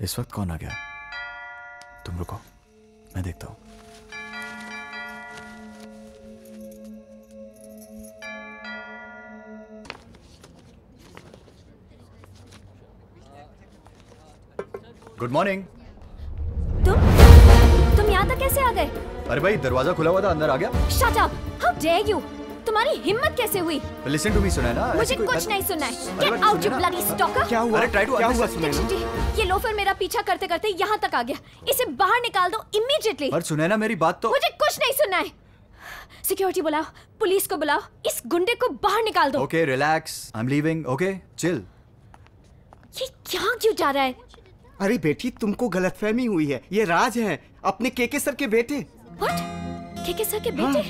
इस वक्त कौन आ गया? तुम रुको, मैं देखता हूं। Good morning. तुम यहाँ तक कैसे आ गए? अरे भाई दरवाजा खुला हुआ था, अंदर आ गया। Shut up! How dare you? तुम्हारी हिम्मत कैसे हुई? Listen to me Sunaina. मुझे कुछ नहीं सुनना है। Get out you bloody stalker! क्या हुआ? अरे try to क्या हुआ understand। सुनैना? ये लोफर मेरा पीछा करते करते यहाँ तक आ गया। इसे बाहर निकाल दो immediately। पर सुनैना मेरी बात तो। मुझे कुछ नहीं सुनना है। सिक्योरिटी बुलाओ, पुलिस को बुलाओ, इस गुंडे को बाहर निकाल दो। Okay, relax. I'm leaving. Okay, chill. ये यहाँ क्यों जा रहा है? अरे बेटी तुमको गलतफहमी हुई है, ये राज हैं, अपने केके सर के बेटे। What? केके सर के बेटे?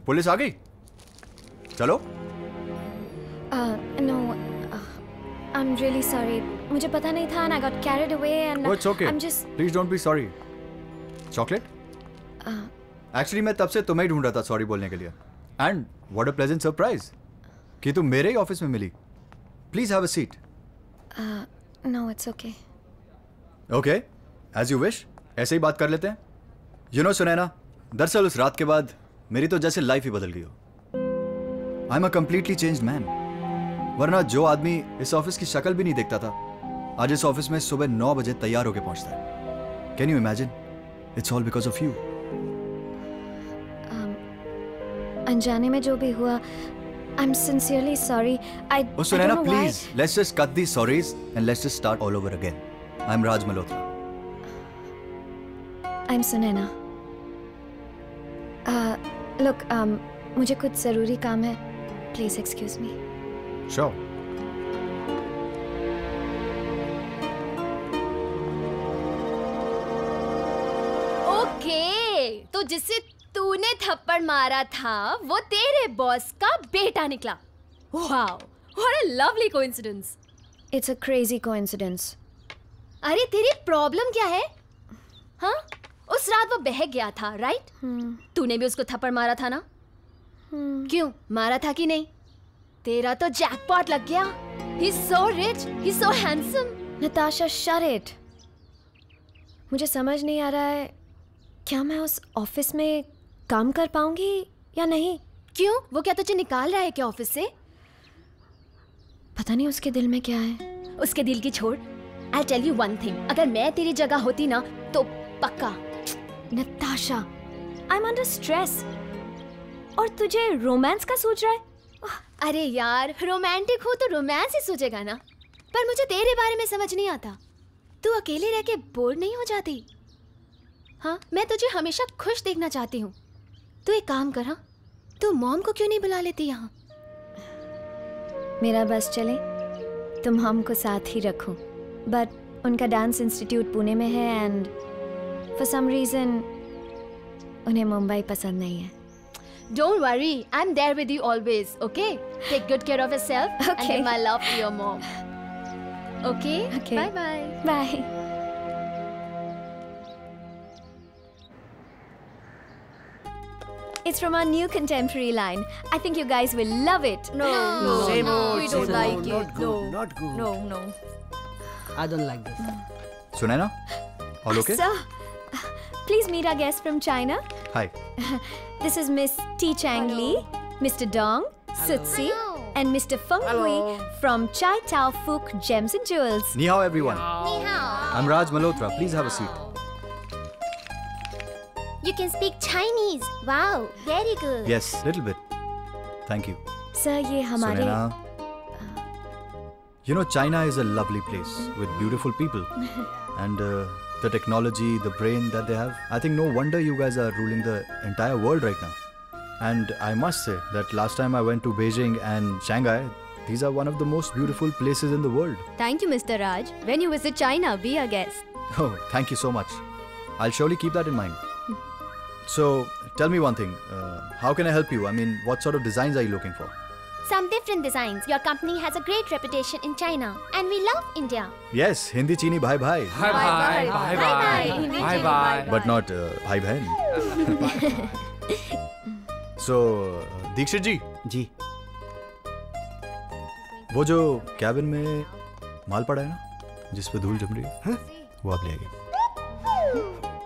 पुलिस आ गई? चलो। No, I'm really sorry. मुझे पता नहीं था and I got carried away and Oh, it's okay. I'm just. Please don't be sorry. Chocolate? Actually मैं तब से तुम्हें ही ढूंढ रहा था सॉरी बोलने के लिए। And what a pleasant surprise कि तुम मेरे ही ऑफिस में मिली। Please have a seat. No, it's okay. Okay, as you wish. ऐसे ही बात कर लेते हैं। You know सुनैना, दरअसल उस रात के बाद मेरी तो जैसे लाइफ ही बदल गई हो। I'm a completely changed man. वरना जो आदमी इस ऑफिस की शक्ल भी नहीं देखता था, आज इस ऑफिस में सुबह 9 बजे तैयार होकर पहुंचता है। Can you imagine? It's all because of you. अनजाने में जो भी हुआ, I'm sincerely sorry. I Oh Sunaina, don't know please, why. let's just cut these sorries and let's just start all over again. I'm Raj Malhotra. I'm Sunaina. Look, मुझे कुछ जरूरी काम है. Please excuse me. Sure. Okay, तो जिससे तूने थप्पड़ मारा था वो तेरे बॉस का बेटा निकला. Wow, what a lovely coincidence. It's a crazy coincidence. अरे तेरी प्रॉब्लम क्या है? हाँ? उस रात वो बहक गया था, राइट? तूने भी उसको थप्पड़ मारा था ना? क्यों? मारा था कि नहीं? तेरा तो जैकपॉट लग गया. He's so rich, he's so handsome. Natasha, shut it. मुझे समझ नहीं आ रहा है क्या मैं उस ऑफिस में काम कर पाऊंगी या नहीं. क्यों? वो क्या तुझे निकाल रहा है क्या ऑफिस से? पता नहीं उसके दिल में क्या है. उसके दिल की छोड़. I'll tell you one thing. अगर मैं तेरी जगह होती ना तो पक्का. Natasha, I'm under stress. और तुझे रोमांस का सोच रहा है? अरे यार, रोमांटिक हो तो रोमांस ही सोचेगा ना. पर मुझे तेरे बारे में समझ नहीं आता. तू अकेले रह के बोर नहीं हो जाती? हाँ, मैं तुझे हमेशा खुश देखना चाहती हूँ. तू एक काम कर. हाँ, तू मॉम को क्यों नहीं बुला लेती यहाँ? मेरा बस चले तुम मॉम को साथ ही रखो. बट उनका डांस इंस्टीट्यूट पुणे में है एंड फॉर सम रीजन उन्हें मुंबई पसंद नहीं है. Don't worry, I'm there with you always, okay? Take good care of yourself and give my love to your mom. Okay? Okay. Bye-bye. Bye. It's from our new contemporary line. I think you guys will love it. No, Same old, we don't same like old. it. Not good, not good. No. I don't like this. Sunaina, all okay? Sir, please meet our guest from China. Hi. This is Miss T. Chang Li, Mr. Dong, Sutsi, and Mr. Feng Hui from Chai Tao Fook Gems and Jewels. Ni hao everyone. I'm Raj Malhotra. Please have a seat. You can speak Chinese. Wow, very good. Yes, little bit. Thank you. Sir, ये हमारे Sunaina, you know China is a lovely place with beautiful people and the technology, the brain that they have. I think no wonder you guys are ruling the entire world right now. And I must say that last time I went to Beijing and Shanghai, these are one of the most beautiful places in the world. Thank you, Mr. Raj. When you visit China, be our guest. Oh, thank you so much. I'll surely keep that in mind. So, tell me one thing. How can I help you? I mean, what sort of designs are you looking for? Some different designs. Your company has a great reputation in China, and we love India. Yes, Hindi Chini bhai bhai. Bye. But not bhai bhain. So, Dikshit ji. जी. वो जो cabin में माल पड़ा है ना, जिस पे धूल जम रही है, हाँ? वो आप ले आइए।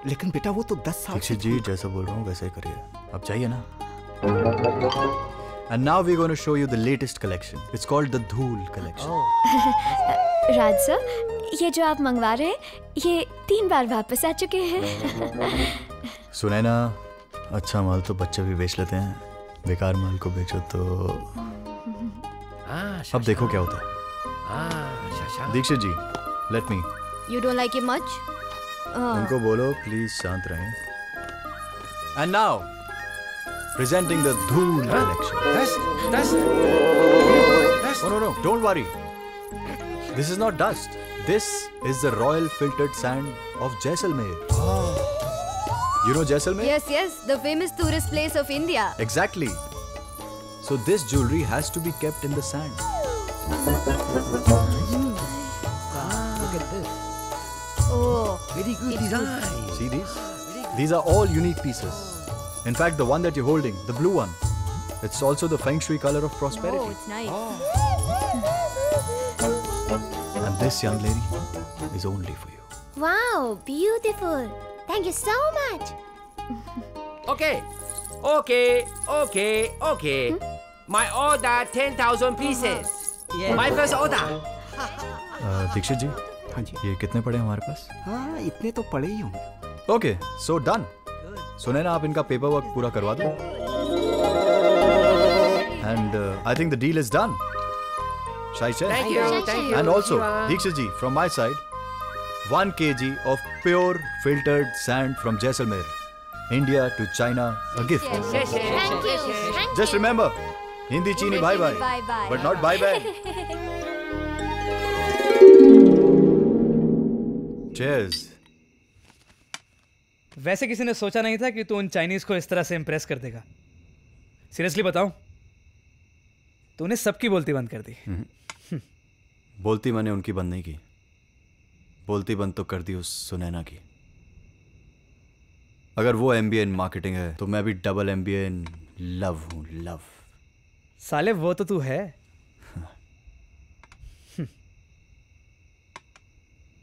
लेकिन बेटा वो तो 10 साल दीक्षित जी जैसा बोल रहा हूँ वैसा ही करिए, अब चाहिए ना। And now we're going to show you the latest collection. It's called the Dhool collection. Raj sir, ये जो आप मंगवा रहे हैं ये 3 बार वापस आ चुके हैं। सुने ना, अच्छा माल तो बच्चे भी बेच लेते हैं, बेकार माल को बेचो तो अब देखो क्या होता है। Dikshit ji, let me. You don't like it much? उनको बोलो प्लीज शांत रहें। And now presenting the Dhool collection. No, don't worry. This is not dust. This is the royal filtered sand of Jaisalmer. You know Jaisalmer? Yes, the famous tourist place of India. Exactly. So this jewelry has to be kept in the sand. Look at this. Oh, Very good design. See these? These are all unique pieces. In fact, the one that you're holding, the blue one, it's also the feng shui color of prosperity. it's nice. And this, young lady, is only for you. Wow, beautiful. Thank you so much. Okay. My order 10,000 pieces. Yeah. My first order. Dixit जी, हाँ जी। ये कितने पड़े हैं हमारे पास? हाँ इतने तो पड़े ही होंगे। Okay, so done. सुने ना, आप इनका पेपर वर्क पूरा करवा दो। And I think the deal is done. Shai Chen. Thank you. And also, Dikshit ji, from my side, 1 kg of pure filtered sand from Jaisalmer, India to China, a gift. Thank you. Just remember, Hindi Chini bye bye, Bye-bye. but not bye bye. Cheers. वैसे किसी ने सोचा नहीं था कि तू उन Chinese को इस तरह से इम्प्रेस कर देगा। सीरियसली बताऊं, तूने सबकी बोलती बंद कर दी। बोलती मैंने उनकी बंद नहीं की, बोलती बंद तो कर दी उस सुनैना की। अगर वो MBA इन मार्केटिंग है तो मैं भी डबल MBA इन लव हूं, लव। साले वो तो तू है।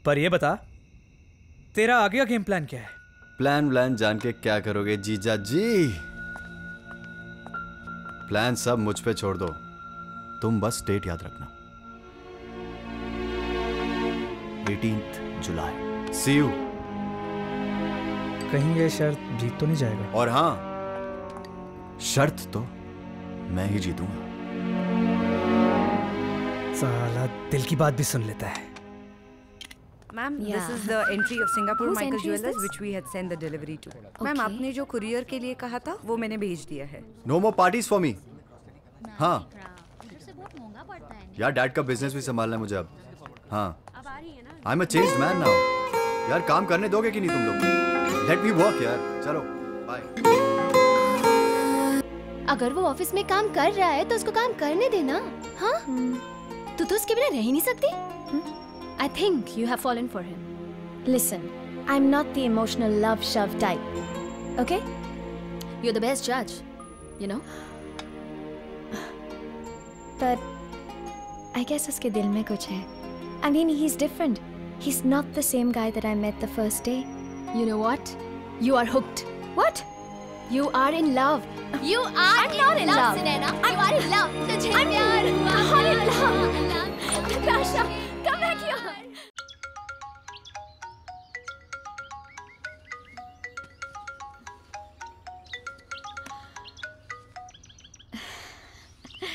पर ये बता, तेरा आगे का गेम प्लान क्या है? प्लान जान के क्या करोगे जीजा जी? प्लान सब मुझ पे छोड़ दो, तुम बस डेट याद रखना, 18th जुलाई। See you. कहीं ये शर्त जीत तो नहीं जाएगा? और हाँ, शर्त तो मैं ही जीतूंगा। साला दिल की बात भी सुन लेता है। Ma'am, Yeah. this is the entry of Singapore Whose Michael entry is Jewelers this? which we had sent the delivery to. Ma'am, आपने जो courier के लिए कहा था वो मैंने भेज दिया है। No more parties for me. हाँ यार, डैड का बिजनेस भी संभालना है मुझे अब। हाँ, I'm a changed man now. यार काम करने दोगे कि नहीं तुम लोग? Let me work यार, चलो बाय। अगर वो ऑफिस में काम कर रहा है तो उसको काम करने देना। हाँ, तू तो उसके बिना रह ही नहीं सकती। I think you have fallen for him. Listen, I'm not the emotional love shove type. Okay? You're the best judge, you know? But I guess उसके दिल में कुछ है. I mean, he's different. He's not the same guy that I met the first day. You know what? You are hooked. What? You are in love. You are not in love. Sunaina. You are in love. तुझे I'm प्यार हुआ। not in love. Natasha, come back here.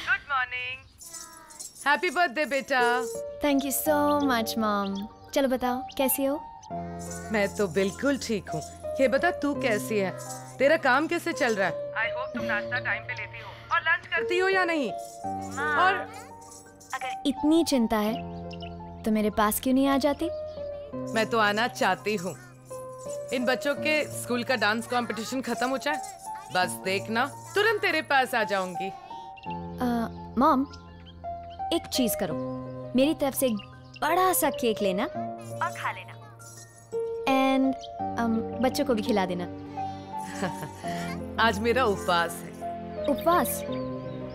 Good morning. Happy birthday बेटा। Thank you so much, Mom. चलो बताओ, कैसी हो? मैं तो बिल्कुल ठीक हूँ। ये बता तू कैसी है? तेरा काम कैसे चल रहा है? आई होप तुम नाश्ता टाइम पे लेती हो और लंच करती हो या नहीं? और अगर इतनी चिंता है तो मेरे पास क्यों नहीं आ जाती? मैं तो आना चाहती हूँ। इन बच्चों के स्कूल का डांस कंपटीशन खत्म हो जाए, बस देखना तुरंत तेरे पास आ जाऊंगी। मॉम, एक चीज करो, मेरी तरफ से एक बड़ा सा केक लेना और खा लेना, एंड बच्चों को भी खिला देना। आज मेरा उपवास है। उपवास?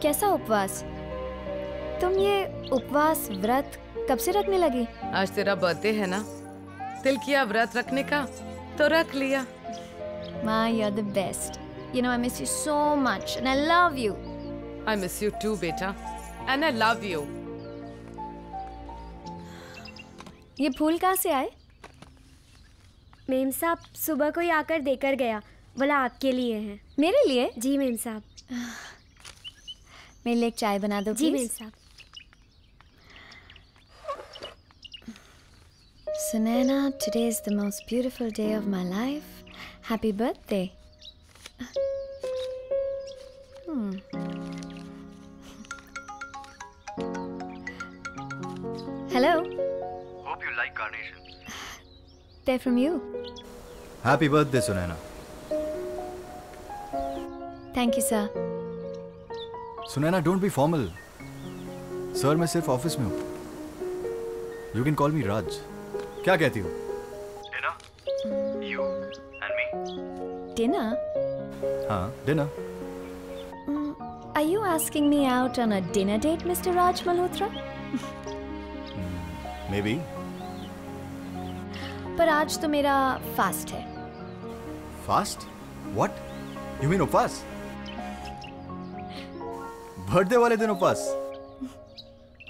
कैसा उपवास? तुम ये उपवास व्रत कब से रखने लगी? आज तेरा बर्थडे है ना, दिल किया व्रत रखने का तो रख लिया। माँ, you're the best. You know I miss you so much and I love you. I miss you too, बेटा, and I love you. ये फूल कहाँ से आए? मेम साहब सुबह कोई आकर देकर गया, बोला आपके लिए हैं। मेरे लिए? जी मेम साहब। मेरे लिए एक चाय बना दो जी please? मेम साहब। Sunaina, today is the most beautiful day of my life. Happy birthday. Hello. Hope you like carnations. They're from you. Happy birthday, Sunaina. Thank you, sir. Sunaina, don't be formal. Sir, मैं सिर्फ office में हूँ. You can call me Raj. क्या कहती हो? Dinner? You and me? Dinner? हाँ, dinner. Are you asking me out on a dinner date, Mr. Raj Malhotra? Maybe. पर आज तो मेरा फास्ट है. Fast? What? You mean उपवास? बर्थडे वाले दिन उपवास?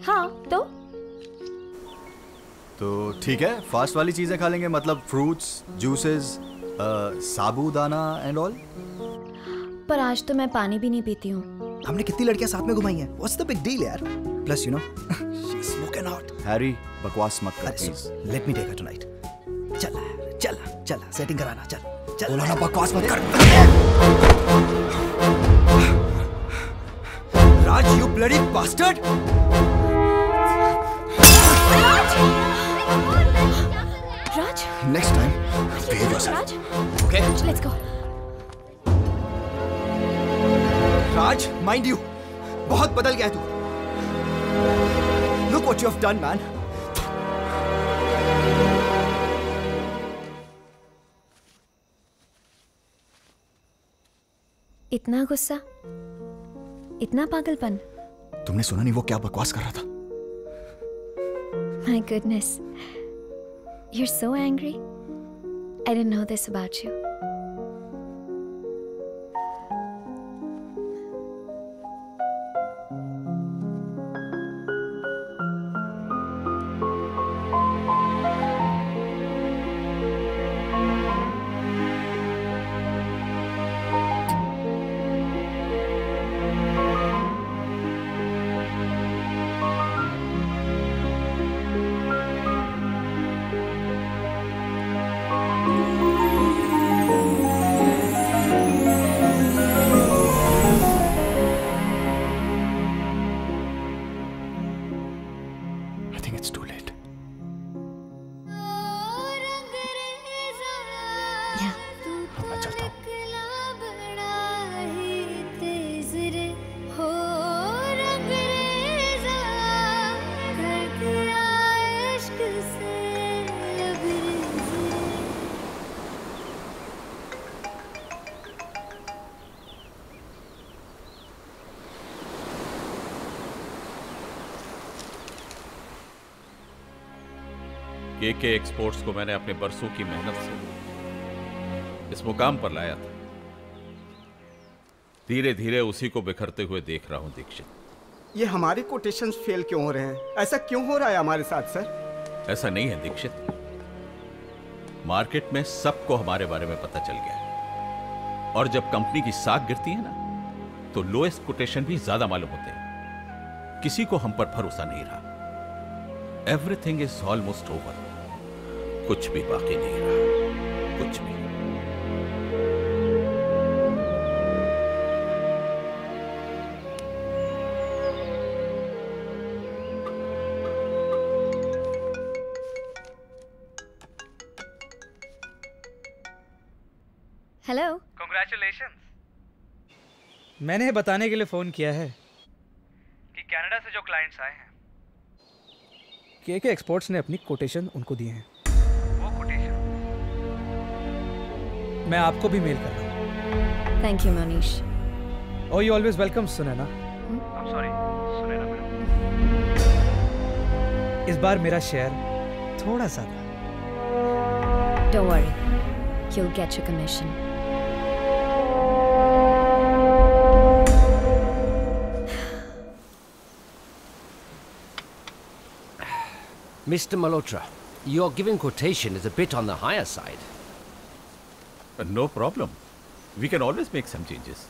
हाँ, तो ठीक है, फास्ट वाली चीजें खा लेंगे, मतलब fruits, juices, sabudana and all. पर आज तो मैं पानी भी नहीं पीती हूँ. हमने कितनी लड़कियां साथ में घुमाई हैं? What's the big deal यार? Plus you know, she's smoking hot. Harry, बकवास मत कर अरे please. let me take her tonight. चल यार, चल, सेटिंग कराना, चल. बोला ना बकवास मत कर. राज, you bloody bastard! Raj? Next time, behave yourself. Raj? Okay? Raj, let's go. Raj, mind you, बहुत बदल गया है तू. Look what you have done, man. इतना गुस्सा, इतना पागलपन. तुमने सुना नहीं वो क्या बकवास कर रहा था? My goodness. You're so angry. I didn't know this about you. KK exports को मैंने अपने बरसों की मेहनत से इस मुकाम पर लाया था. धीरे धीरे उसी को बिखरते हुए देख रहा हूं दीक्षित. ये हमारे कोटेशंस फेल क्यों हो रहे हैं? ऐसा क्यों हो रहा है हमारे साथ सर? ऐसा नहीं है दीक्षित. मार्केट में सबको हमारे बारे में पता चल गया है, और जब कंपनी की साख गिरती है ना, तो लोएस्ट कोटेशन भी ज्यादा मालूम होते हैं. किसी को हम पर भरोसा नहीं रहा. Everything is almost over. कुछ भी बाकी नहीं रहा, कुछ भी. हेलो. Congratulations. मैंने बताने के लिए फोन किया है कि कनाडा से जो क्लाइंट्स आए हैं, केके एक्सपोर्ट्स ने अपनी कोटेशन उनको दिए हैं. वो कोटेशन मैं आपको भी मेल कर रहा हूँ. Thank you Manish. Oh, you always welcome, Sunaina. I'm sorry, Sunaina madam. इस बार मेरा शेयर थोड़ा ज्यादा। Don't worry, you'll get your commission. Mr. Malhotra, your given quotation is a bit on the higher side. No problem. We can always make some changes.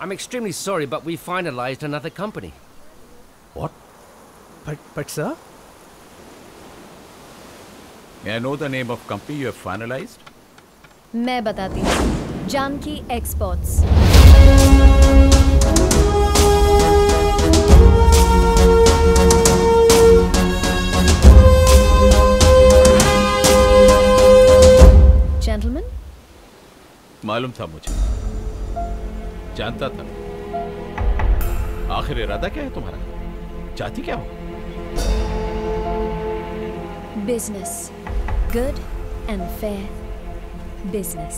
I'm extremely sorry, but we finalized another company. What? But sir? May I know the name of company you have finalized? मैं बताती हूँ, Janaki exports. Gentlemen? मालूम था मुझे, जानता था। आखिर इरादा क्या है तुम्हारा? चाहती क्या हो? Business, good and fair business,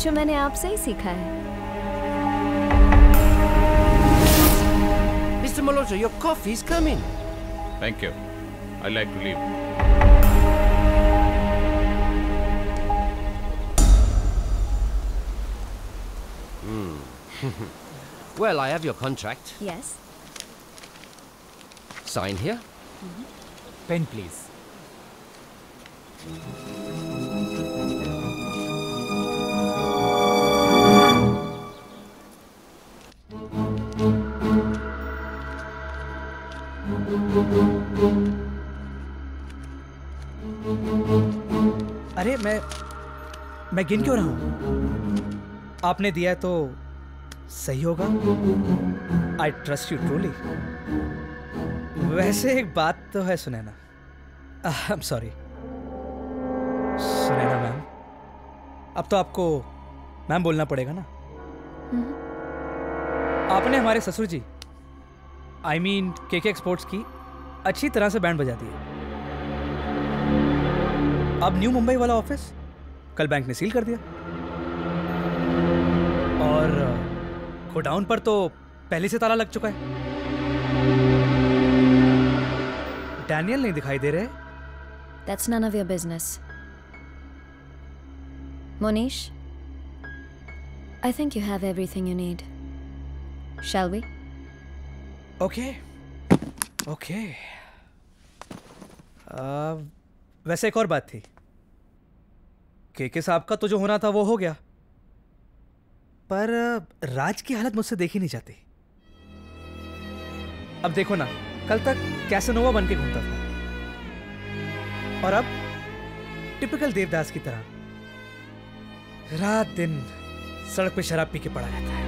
जो मैंने आपसे ही सीखा है। Mr. Malhotra, your coffee's coming. Thank you. I'd like to leave. Well, I have your contract. Yes. Sign here. Pen, please. अरे मैं गिन क्यों रहा हूं? आपने दिया है तो सही होगा। I trust you truly. वैसे एक बात तो है Sunaina, I am sorry Sunaina ma'am, अब तो आपको मैम बोलना पड़ेगा ना। आपने हमारे ससुर जी आई मीन केके एक्सपोर्ट्स की अच्छी तरह से बैंड बजा दी है। अब न्यू मुंबई वाला ऑफिस कल बैंक ने सील कर दिया और गोडाउन पर तो पहले से ताला लग चुका है। डैनियल नहीं दिखाई दे रहे। That's none of your business. Monish, I think you have everything you need. Shall we? Okay. Okay. वैसे एक और बात थी। केके साहब का तो जो होना था वो हो गया, पर राज की हालत मुझसे देखी नहीं जाती। अब देखो ना, कल तक कैसेनोवा बन के घूमता था और अब टिपिकल देवदास की तरह रात दिन सड़क पे शराब पी के पड़ा रहता है।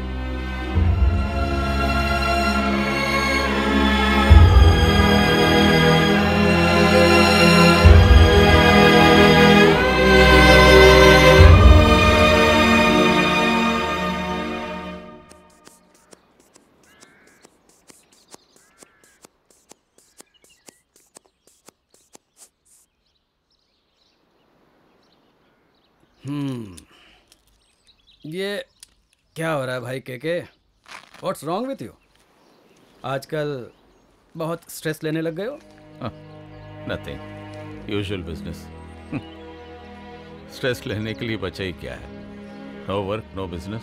ये क्या हो रहा है भाई KK? What's wrong with you? आजकल बहुत स्ट्रेस लेने लग गए हो? Nothing, usual business. स्ट्रेस लेने के लिए बचा ही क्या है? No work, no business.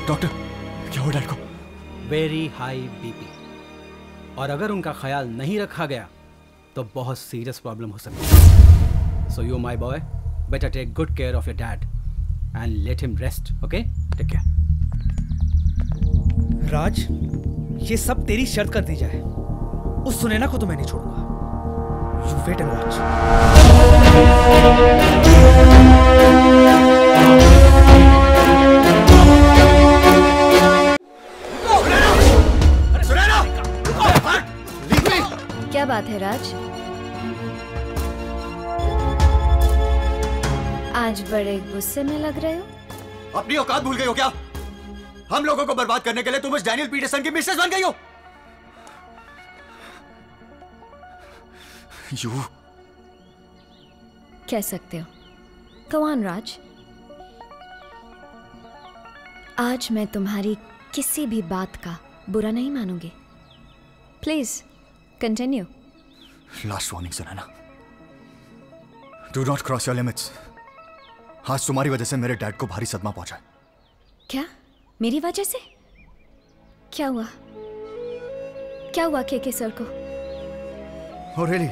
Doctor, क्या हो डैड को? वेरी हाई बीपी, और अगर उनका ख्याल नहीं रखा गया तो बहुत सीरियस प्रॉब्लम हो सकती है। So you my boy, better take good care of your dad and let him rest, okay? Take care. Raj, ये सब तेरी शर्त कर दी जाए, उस सुनैना को तो मैं नहीं छोड़ूंगा। You wait and watch. क्या बात है राज? आज बड़े गुस्से में लग रहे हो। अपनी औकात भूल गई हो क्या? हम लोगों को बर्बाद करने के लिए तुम इस डैनियल पीटरसन की मिसेस बन गई हो। You. कह सकते हो। Go on, राज। आज मैं तुम्हारी किसी भी बात का बुरा नहीं मानूंगी। Please, continue. Last warning, Sunaina. Do not cross your limits. आज तुम्हारी वजह से मेरे डैड को भारी सदमा पहुंचा है। क्या? मेरी वजह से? क्या हुआ? क्या हुआ केके सर को? Oh really?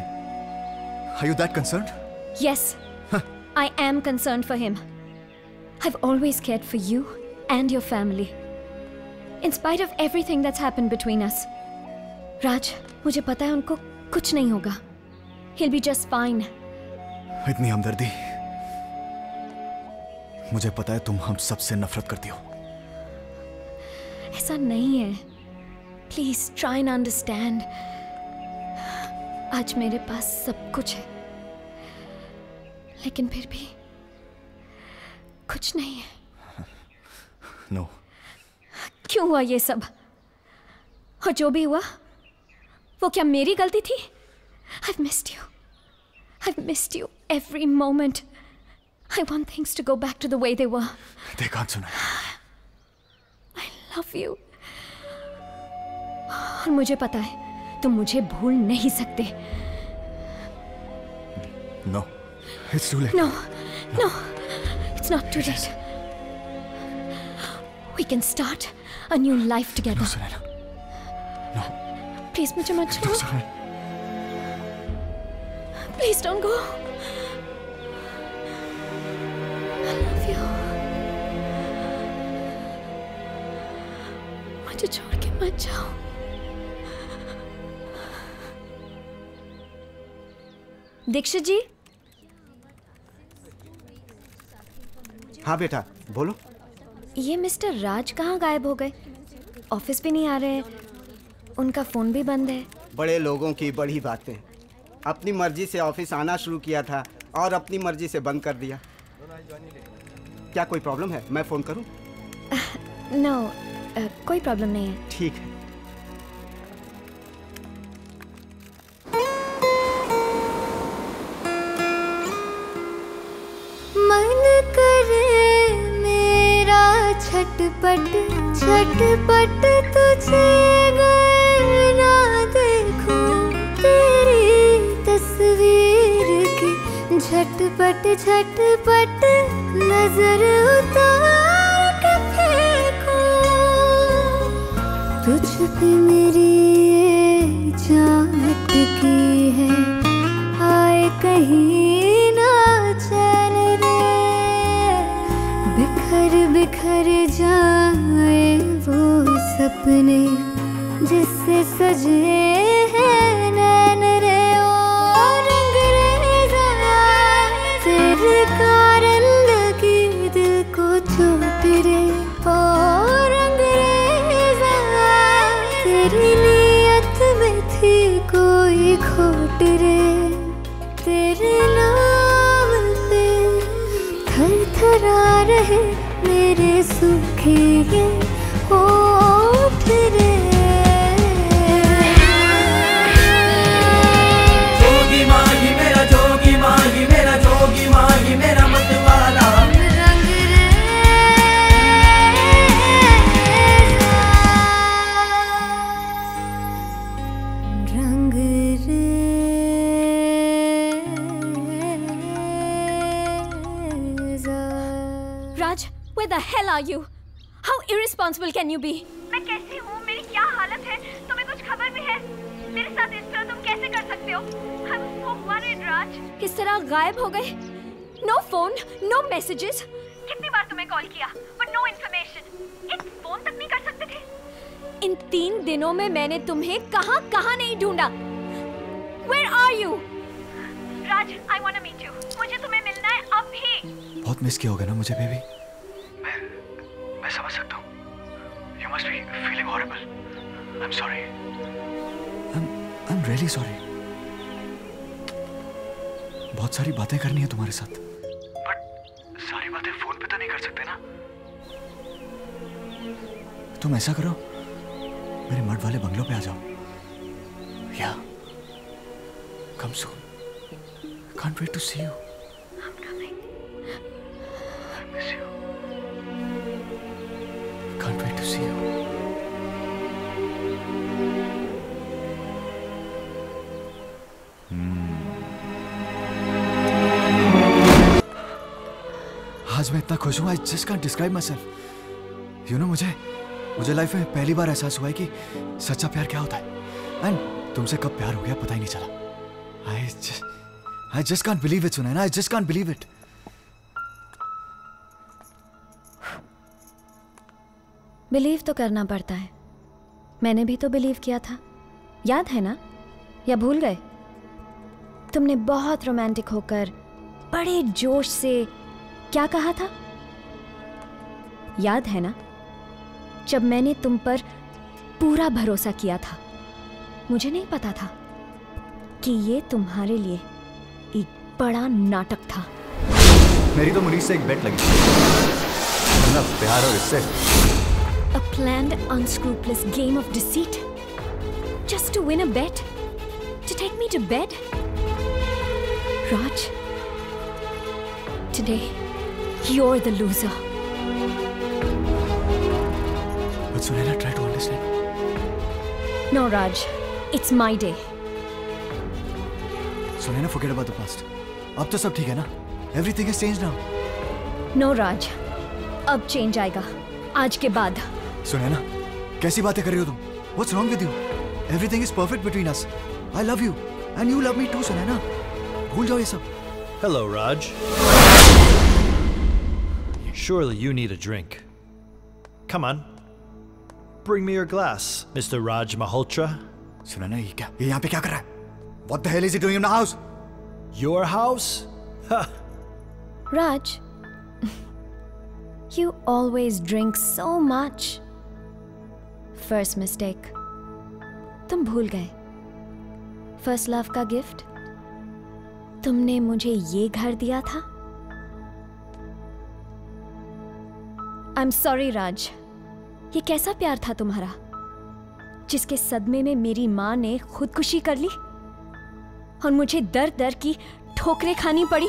Are you that concerned? Yes, I am concerned for him. I've always cared for you and your family. In spite of everything that's happened between us. Raj, मुझे पता है उनको कुछ नहीं होगा. He'll be just fine. इतनी हमदर्दी। मुझे पता है तुम हम सबसे नफरत करती हो। ऐसा नहीं है। Please try and understand. आज मेरे पास सब कुछ है, लेकिन फिर भी कुछ नहीं है। No. क्यों हुआ ये सब? और जो भी हुआ, वो क्या मेरी गलती थी? I've missed you. I've missed you every moment. I want things to go back to the way they were. They can't, Sunaina. I love you. और मुझे पता है तुम मुझे भूल नहीं सकते। No, it's too late. No, no, it's not too late. We can start a new life together. No, Sunaina. No. Please, मुझे मत छोड़ो। No, Sunaina. Please don't go. I love you. मुझे छोड़ के मत जाओ। दीक्षित जी। हाँ बेटा, बोलो। ये मिस्टर राज कहाँ गायब हो गए? ऑफिस भी नहीं आ रहे हैं, उनका फोन भी बंद है। बड़े लोगों की बड़ी बातें। अपनी मर्जी से ऑफिस आना शुरू किया था और अपनी मर्जी से बंद कर दिया। क्या कोई प्रॉब्लम है? मैं फोन करूं? नो, कोई प्रॉब्लम नहीं है। ठीक है। मन करे मेरा छटपट छटपट तुझे अगर ना देखूं, तेरी तस्वीर की झटपट झटपट नजर उतार के फेंकूं, तुझ पे मेरी ये जान अटकी है, आए कहीं ना चैन रे, बिखर बिखर जाए वो सपने जिससे सजे हैं नैन रे। ओ रंगरेज़ा, तेरे कारण लगी दिल को चोट रे। ओ रंगरेज़ा, तेरी नीयत में थी कोई खोट रे, तेरे नाम पे थर थरा रहे मेरे सूखे ये होठ रे। जोगी माही मेरा, जोगी माही मेरा, जोगी माही मेरा मतवाला। Where the hell are you? How irresponsible can you be? मैं कैसी हूँ, मेरी क्या हालत है, तुम्हें कुछ खबर भी है? मेरे साथ इस तरह तुम कैसे कर सकते हो? I'm so worried, राज। किस तरह गायब हो गए? No phone, no messages. कितनी बार तुम्हें कॉल किया, but no information. एक फोन तक नहीं कर सकते थे? इन 3 दिनों में मैंने तुम्हें कहाँ नहीं ढूंढा। Where are you? Raj, I want to meet you. मुझे तुम्हें मिलना है अभी। बहुत मिस किया होगा ना मुझे बेबी? मैं समझ सकता हूँ। You must be feeling horrible. I'm sorry. I'm really sorry. बहुत सारी बातें करनी है तुम्हारे साथ। But सारी बातें फोन पे तो नहीं कर सकते ना? तुम ऐसा करो, मेरे मर्द वाले बंगलों पे आ जाओ। Yeah. Come soon. Can't wait to see you. I'm coming. I miss you. Can't wait to see you. आज मैं इतना खुश हूँ, I just can't describe myself. You know, मुझे लाइफ में पहली बार एहसास हुआ है कि सच्चा प्यार क्या होता है. एंड तुमसे कब प्यार हो गया पता ही नहीं चला. I just can't believe it, Sunaina. I just can't believe it. Believe तो करना पड़ता है. मैंने भी तो बिलीव किया था. याद है ना? या भूल गए? तुमने बहुत रोमांटिक होकर बड़े जोश से क्या कहा था? याद है ना? जब मैंने तुम पर पूरा भरोसा किया था. मुझे नहीं पता था कि ये तुम्हारे लिए एक बड़ा नाटक था. मेरी तो मुनीस से एक बेट लगी. ना प्यार और इससे. A planned, unscrupulous game of deceit, just to win a bet, to take me to bed. Raj, today you're the loser. But Sunaina, try to understand. No, Raj, it's my day. Sunaina, forget about the past. अब तो सब ठीक है ना? Everything has changed now. No, Raj, अब change आएगा. आज के बाद. Sunaina, कैसी बातें कर रही हो तुम? What's wrong with you? Everything is perfect between us. I love you, and you love me too, Sunaina. भूल जाओ ये सब. Hello, Raj. Surely you need a drink. Come on. Bring me your glass, Mr. Raj Malhotra. Sunaina, ये क्या? ये यहाँ पे क्या कर रहा है? What the hell is he doing in my house? Your house? Ha. Raj, you always drink so much. First mistake. तुम भूल गए. First love का gift. तुमने मुझे ये घर दिया था. I'm sorry, Raj. ये कैसा प्यार था तुम्हारा, जिसके सदमे में मेरी माँ ने खुदकुशी कर ली और मुझे दर दर की ठोकरें खानी पड़ी.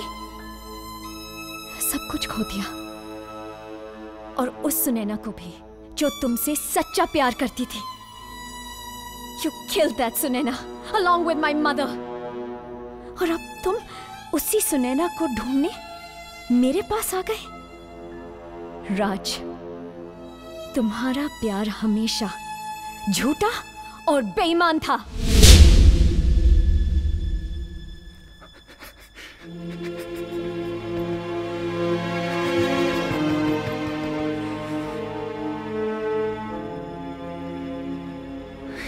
सब कुछ खो दिया. और उस सुनैना को भी जो तुमसे सच्चा प्यार करती थी. You killed that Sunaina along with my mother. और अब तुम उसी सुनैना को ढूंढने मेरे पास आ गए. राज, तुम्हारा प्यार हमेशा झूठा और बेईमान था.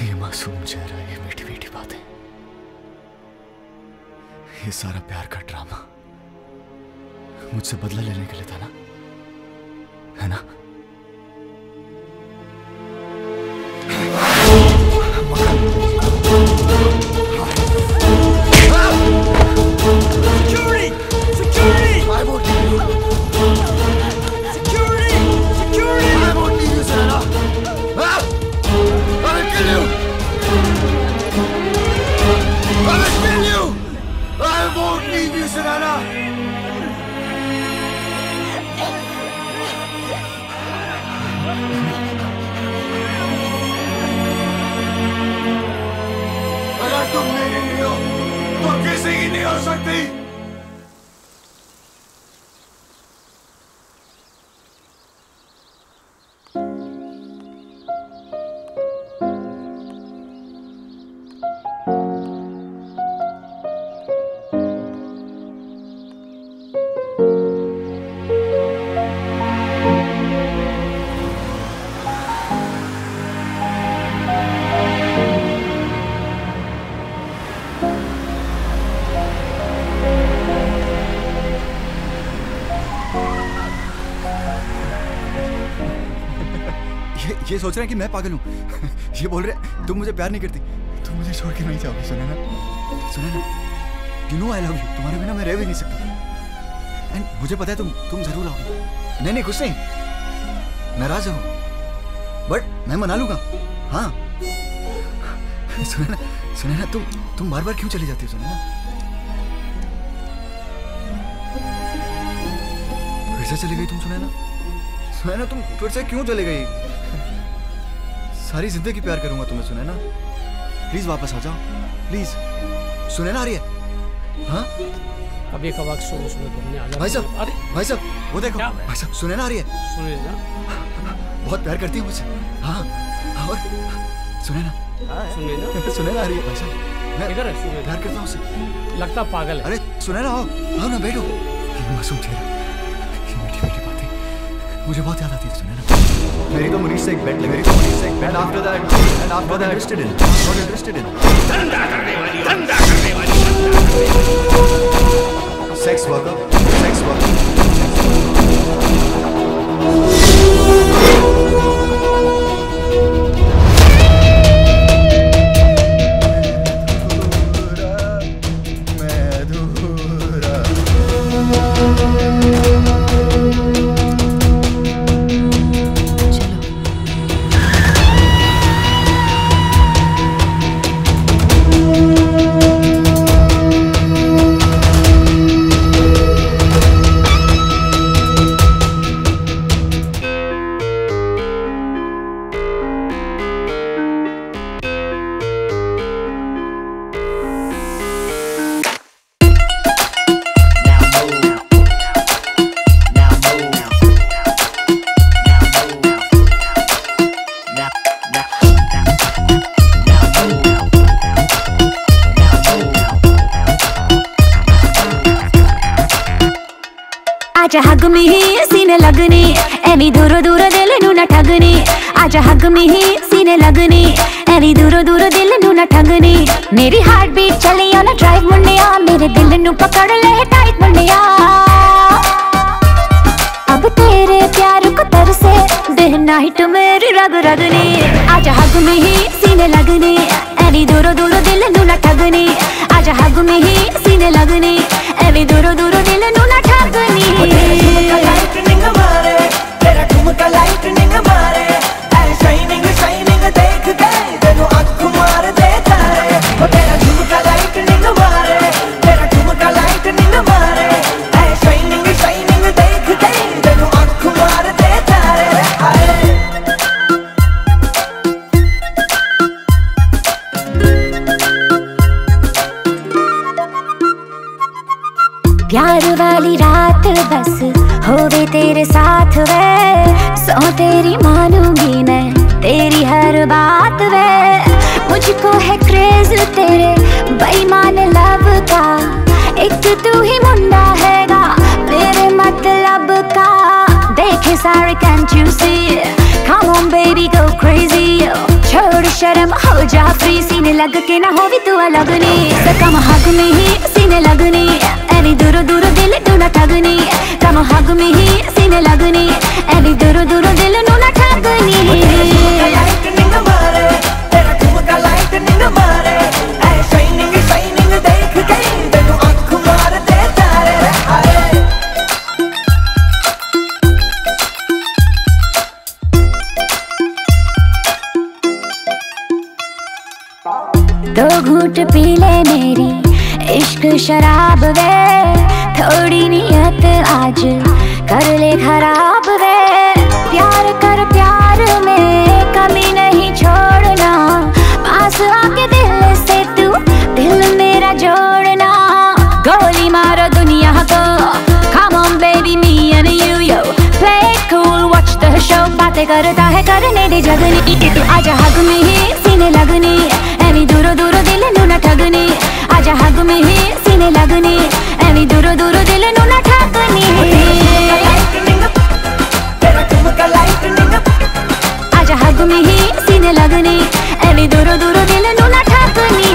ये मासूम चेहरा, ये मीठी मीठी बातें, ये सारा प्यार का ड्रामा मुझसे बदला लेने के लिए था ना? है ना? Security! Security! I won't leave you. Security! Security! I won't leave you, Sunaina. I will kill you. I will kill you. I won't leave you, Sunaina. अगर तुम मेरी नहीं हो तो किसी की नहीं हो सकती. ये सोच रहे हैं कि मैं पागल हूँ. ये बोल रहे तुम मुझे प्यार नहीं करती, तुम मुझे छोड़ के नहीं जाओगी. Sunaina, Sunaina, you know I love you. तुम्हारे बिना मैं रह भी नहीं सकता. एंड मुझे पता है तुम जरूर आओगी. नहीं नहीं, कुछ नहीं, नाराज हो बट मैं मना लूंगा. हाँ सुनैना, सुनैना, तुम बार बार क्यों चली जाती हो? सुनैना, से चली गई तुम सुनैना? सुनैना तुम फिर से क्यों चली गई? सारी जिंदगी प्यार करूंगा तुम्हें सुनैना। प्लीज वापस आ जाओ प्लीज। सुनैना आ रही है? हाँ कभी कभार सुबह घूमने आ जाओ। भाई साहब वो देखो भाई साहब सुनैना आ रही है। सुनैना बहुत प्यार करती है मुझसे। हाँ और सुनैना सुनैना आ रही है भाई साहब। इधर है सुनैना। प्यार करता हूँ उससे। लगता पागल है। अरे सुनैना आओ आओ ना बैठो। ये मासूम चेहरा, ये मीठी मीठी बातें मुझे बहुत याद आती है सुनैना। मेरी तो मुनीश से एक बेट लगी। And after that interested in धंधा करने वाली सेक्स वर्कर आजा हग में ही सीने लगनी एनी दूर दूर दिल नू न ठगनी। आजा हग में ही सीने लगनी एनी दूर दूर दिल नू न ठगनी। मेरी हार्ट बीट चली ऑन अ ड्राइव मुंडिया, मेरे दिल नू पकड़ ले टाइट मुंडिया। अब तेरे प्यार को तरसे दिन नाइट मेरी रग रगनी। आजा हग में ही सीने लगनी एनी दूर दूर दिल नू न ठगनी। आजा हग में ही सीने लगनी एनी दूर दूर दिल नू न ठगनी। तेरा ठुमका लाइटनिंग मारे, तेरा ठुमका लाइटनिंग मारे, शाइनिंग शाइनिंग देख के तेनू आँख मार देता है। तेरा ठुमका लाइटनिंग मारे, तेरा ठुमका लाइटनिंग मारे, शाइनिंग शाइनिंग देख के तेनू आँख मार देता है। प्यार वाली रात बस होवे तेरे साथ वे, सो तेरी मानूंगी मैं तेरी हर बात वे। मुझको है क्रेज तेरे बेईमान लव का, एक तू ही मुंडा हैगा मेरे मतलब का। देखे सारे can't you see, come on baby go crazy, छोड़ शर्म हो जा फ्री, सीने लग के ना हो भी तू अलग नी। कम हग में ही सीने लगनी एनी दूर दूर दिल नू न ठगनी। कम हग में ही सीने लगनी एनी दूर दूर दिल नू न ठगनी। लाइटनिंग मारे, तेरा ठुमका लाइटनिंग मारे, शाइनिंग शाइनिंग देख के तेनू आँख मार देता है। दो घूंट पी ले मेरी इश्क शराब वे, थोड़ी नियत आज कर ले खराब वे। प्यार कर प्यार में कमी नहीं छोड़ना, पास आके दिल से तू दिल मेरा जोड़ना। गोली मारो दुनिया को, come on baby me and you yo, play it cool watch the show, बातें करता है करने दे जगनी। आजा हग में ही सीने लगनी एनी दूर दूर दिल नू न ठगनी। आजा हग में ही सीने लगनी एनी दूर दूर दिल नू न ठगनी। आजा हग में ही सीने लगनी एनी दूर दूर दिल नू न ठगनी।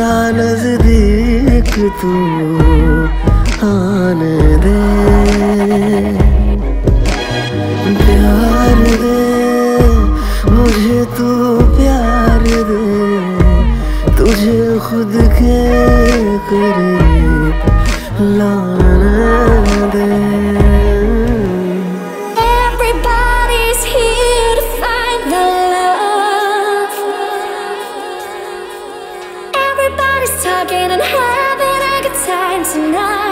जरा नजदीक तू आने दे, प्यार दे मुझे तू, प्यार दे तुझे खुद के करीब लाने दे। Everybody's here to find the love. Everybody's talking and having a good time tonight.